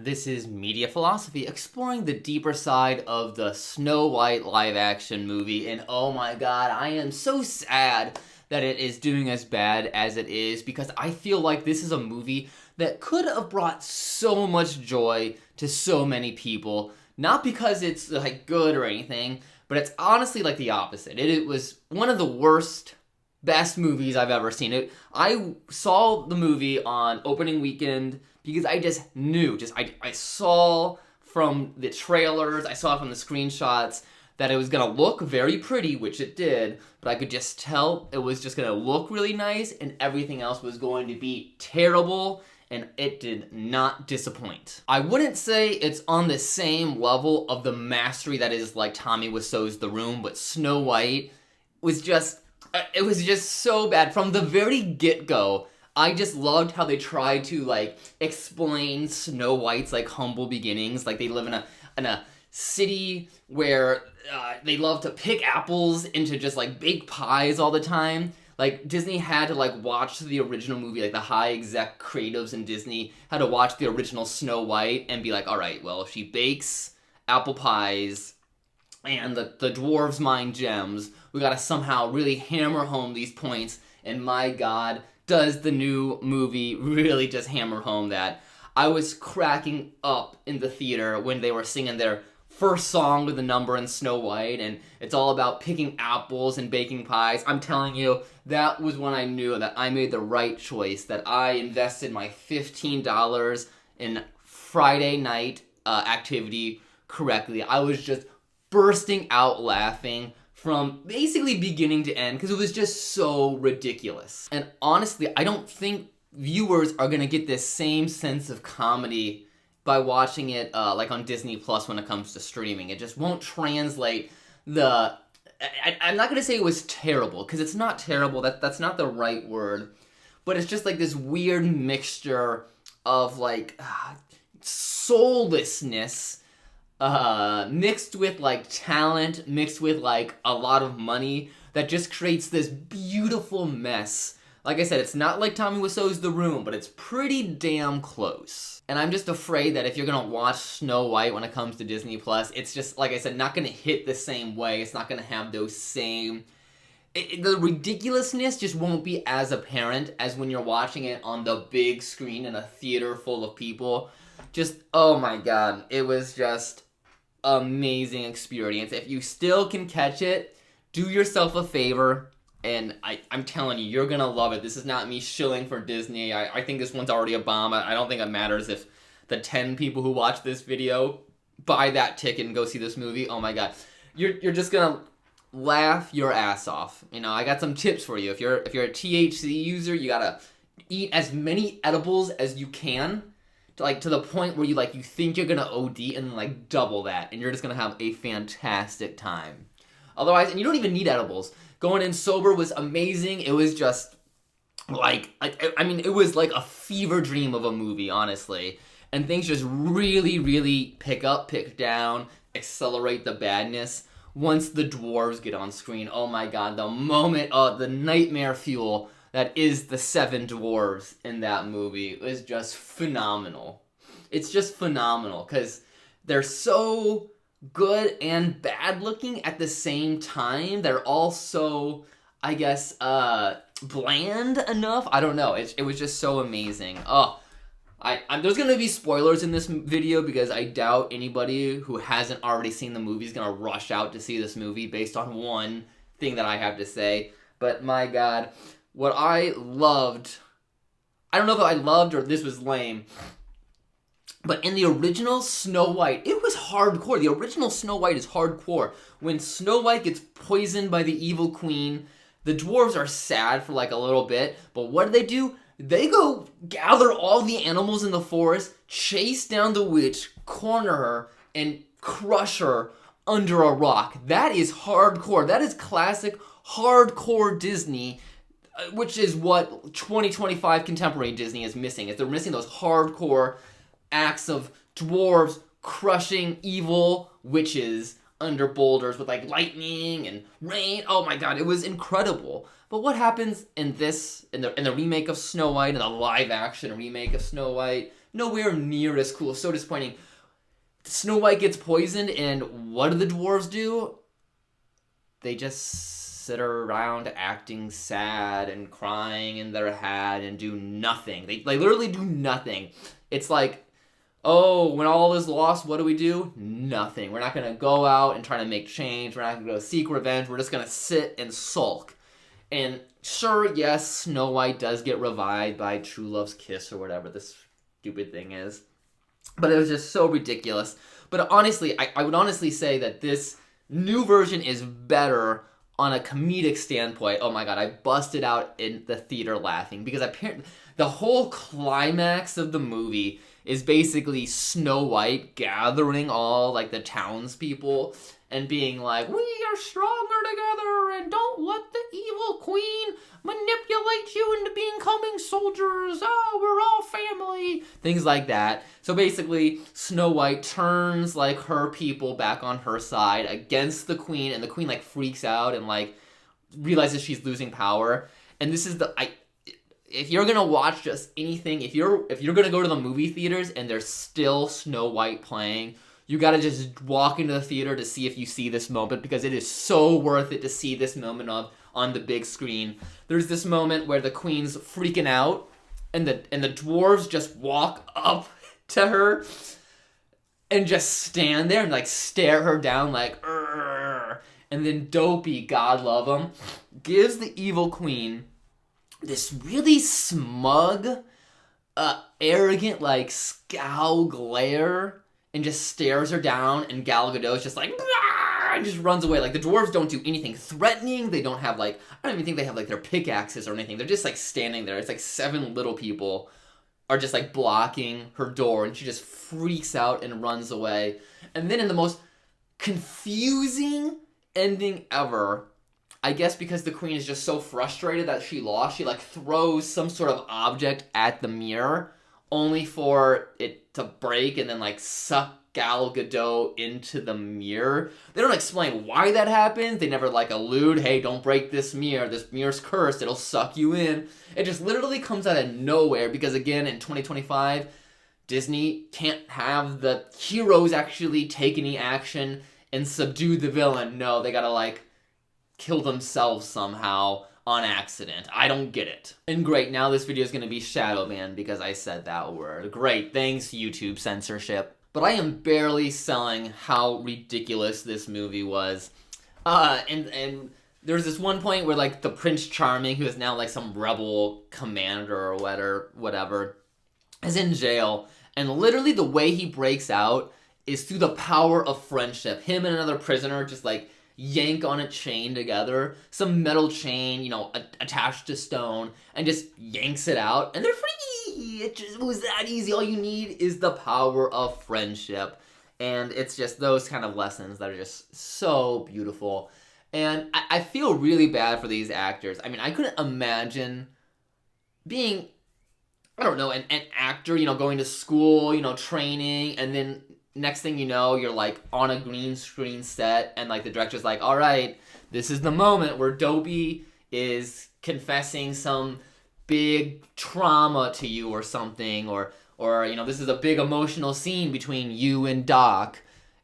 This is Media Philosophy, exploring the deeper side of the Snow White live-action movie, and oh my god, I am so sad that it is doing as bad as it is, because I feel like this is a movie that could have brought so much joy to so many people, not because it's, like, good or anything, but it's honestly, like, the opposite. It was one of the worst, best movies I've ever seen. I saw the movie on opening weekend because I just knew, I saw from the trailers, I saw from the screenshots that it was gonna look very pretty, which it did, but I could just tell it was just gonna look really nice and everything else was going to be terrible, and it did not disappoint. I wouldn't say it's on the same level of the mastery that is like Tommy Wiseau's The Room, but Snow White was just, it was just so bad. From the very get-go, I just loved how they tried to, like, explain Snow White's, like, humble beginnings. Like, they live in a city where they love to pick apples into just, like, bake pies all the time. Like, Disney had to, like, watch the original movie, like, the high exec creatives in Disney had to watch the original Snow White and be like, alright, well, if she bakes apple pies and the dwarves mine gems, we gotta somehow really hammer home these points, and my god, does the new movie really just hammer home that. I was cracking up in the theater when they were singing their first song with the number in Snow White, and it's all about picking apples and baking pies. I'm telling you, that was when I knew that I made the right choice, that I invested my $15 in Friday night activity correctly. I was just bursting out laughing from basically beginning to end, because it was just so ridiculous. And honestly, I don't think viewers are gonna get this same sense of comedy by watching it like on Disney Plus when it comes to streaming. It just won't translate the... I'm not gonna say it was terrible, because it's not terrible, that's not the right word, but it's just like this weird mixture of like soullessness mixed with like talent, mixed with like a lot of money, that just creates this beautiful mess. Like I said, it's not like Tommy Wiseau's The Room, but it's pretty damn close. And I'm just afraid that if you're gonna watch Snow White when it comes to Disney Plus, it's just, like I said, not gonna hit the same way. It's not gonna have those same... the ridiculousness just won't be as apparent as when you're watching it on the big screen in a theater full of people. Just, oh my god, it was just amazing experience. If you still can catch it, do yourself a favor, and I'm telling you, you're gonna love it. This is not me shilling for Disney. I think this one's already a bomb. I don't think it matters if the 10 people who watch this video buy that ticket and go see this movie. Oh my god. You're just gonna laugh your ass off. You know, I got some tips for you. If you're a THC user, you gotta eat as many edibles as you can, to the point where you think you're gonna OD, and like double that, and you're just gonna have a fantastic time. Otherwise, and you don't even need edibles. Going in sober was amazing. It was just like I mean, it was like a fever dream of a movie, honestly. And things just really, really pick up, pick down, accelerate the badness once the dwarves get on screen. Oh my god, the moment, the nightmare fuel that is the 7 dwarves in that movie is just phenomenal. It's just phenomenal, because they're so good and bad looking at the same time. They're all so, I guess, bland enough. I don't know. It was just so amazing. Oh, there's going to be spoilers in this video, because I doubt anybody who hasn't already seen the movie is going to rush out to see this movie based on one thing that I have to say. But my god, what I loved, I don't know if I loved or this was lame, but in the original Snow White, it was hardcore. The original Snow White is hardcore. When Snow White gets poisoned by the evil queen, the dwarves are sad for like a little bit, but what do? They go gather all the animals in the forest, chase down the witch, corner her, and crush her under a rock. That is hardcore. That is classic hardcore Disney, which is what 2025 contemporary Disney is missing. They're missing those hardcore acts of dwarves crushing evil witches under boulders with like lightning and rain. Oh my god, it was incredible. But what happens in the remake of Snow White, in the live action remake of Snow White, nowhere near as cool. So disappointing. Snow White gets poisoned, and what do the dwarves do? They just sit around acting sad and crying in their hat and do nothing. They literally do nothing. It's like, oh, when all is lost, what do? Nothing. We're not going to go out and try to make change. We're not going to go seek revenge. We're just going to sit and sulk. And sure, yes, Snow White does get revived by True Love's kiss or whatever this stupid thing is. But it was just so ridiculous. But honestly, I would honestly say that this new version is better on a comedic standpoint. Oh my god, I busted out in the theater laughing because apparently the whole climax of the movie is basically Snow White gathering all like the townspeople and being like, we are stronger together and don't let the evil queen manipulate you into becoming soldiers. Oh, we're all family. Things like that. So basically, Snow White turns like her people back on her side against the queen, and the queen like freaks out and like realizes she's losing power. And this is if you're gonna watch just anything, if you're gonna go to the movie theaters and there's still Snow White playing, you gotta just walk into the theater to see if you see this moment, because it is so worth it to see this moment on the big screen. There's this moment where the queen's freaking out, and the dwarves just walk up to her and just stand there and like stare her down like, "Urgh." And then Dopey, God love him, gives the evil queen this really smug, arrogant like scowl glare, and just stares her down, and Gal Gadot's just like, "Bah!" and just runs away. Like, the dwarves don't do anything threatening. They don't have, like, I don't even think they have, like, their pickaxes or anything. They're just, like, standing there. It's like 7 little people are just, like, blocking her door, and she just freaks out and runs away. And then in the most confusing ending ever, I guess because the queen is just so frustrated that she lost, she, like, throws some sort of object at the mirror, only for it to break and then, like, suck Gal Gadot into the mirror. They don't explain why that happens. They never, like, allude, hey, don't break this mirror. This mirror's cursed. It'll suck you in. It just literally comes out of nowhere because, again, in 2025, Disney can't have the heroes actually take any action and subdue the villain. No, they gotta, like, kill themselves somehow on accident. I don't get it. And great, now this video is going to be shadow banned because I said that word. Great, thanks YouTube censorship. But I am barely selling how ridiculous this movie was. And there's this one point where like the Prince Charming, who is now like some rebel commander or whatever, is in jail. And literally the way he breaks out is through the power of friendship. Him and another prisoner just like yank on a chain together, some metal chain, you know, attached to stone, and just yanks it out, and they're free! It was that easy. All you need is the power of friendship. And it's just those kind of lessons that are just so beautiful. And I feel really bad for these actors. I mean, I couldn't imagine being, I don't know, an actor, you know, going to school, you know, training, and then next thing you know, you're like on a green screen set, and like the director's like, all right, this is the moment where Dopey is confessing some big trauma to you or something, or you know, this is a big emotional scene between you and Doc,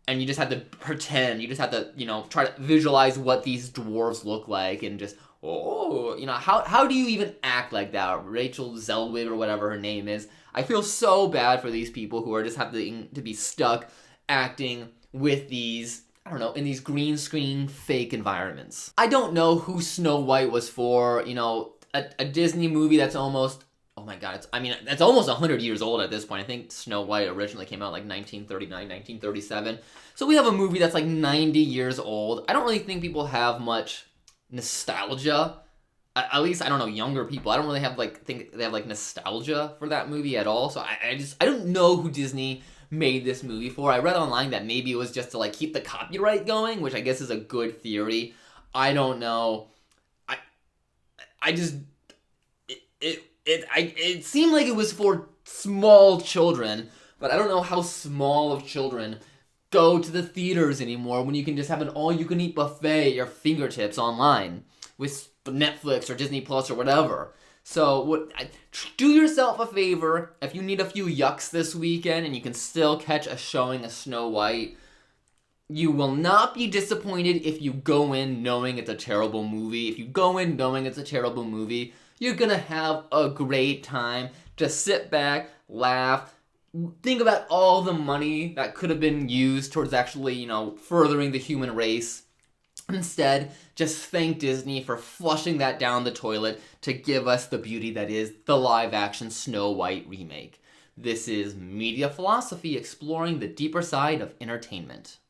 and you just have to pretend, you just have to, you know, try to visualize what these dwarves look like, and just, oh, you know, how do you even act like that? Rachel Zellweger or whatever her name is. I feel so bad for these people who are just having to be stuck acting with these, I don't know, in these green screen fake environments. I don't know who Snow White was for, you know, a Disney movie that's almost, oh my god, it's almost 100 years old at this point. I think Snow White originally came out like 1939, 1937. So we have a movie that's like 90 years old. I don't really think people have much nostalgia. At least, I don't know, younger people. I don't really have, like, think they have, like, nostalgia for that movie at all. So I don't know who Disney made this movie for. I read online that maybe it was just to, like, keep the copyright going, which I guess is a good theory. I don't know. It seemed like it was for small children, but I don't know how small of children go to the theaters anymore when you can just have an all-you-can-eat buffet at your fingertips online with Netflix or Disney Plus or whatever. So do yourself a favor. If you need a few yucks this weekend and you can still catch a showing of Snow White, you will not be disappointed if you go in knowing it's a terrible movie. If you go in knowing it's a terrible movie, you're gonna have a great time. Just sit back, laugh, think about all the money that could have been used towards actually, furthering the human race. Instead, just thank Disney for flushing that down the toilet to give us the beauty that is the live-action Snow White remake. This is Media Philosophy exploring the deeper side of entertainment.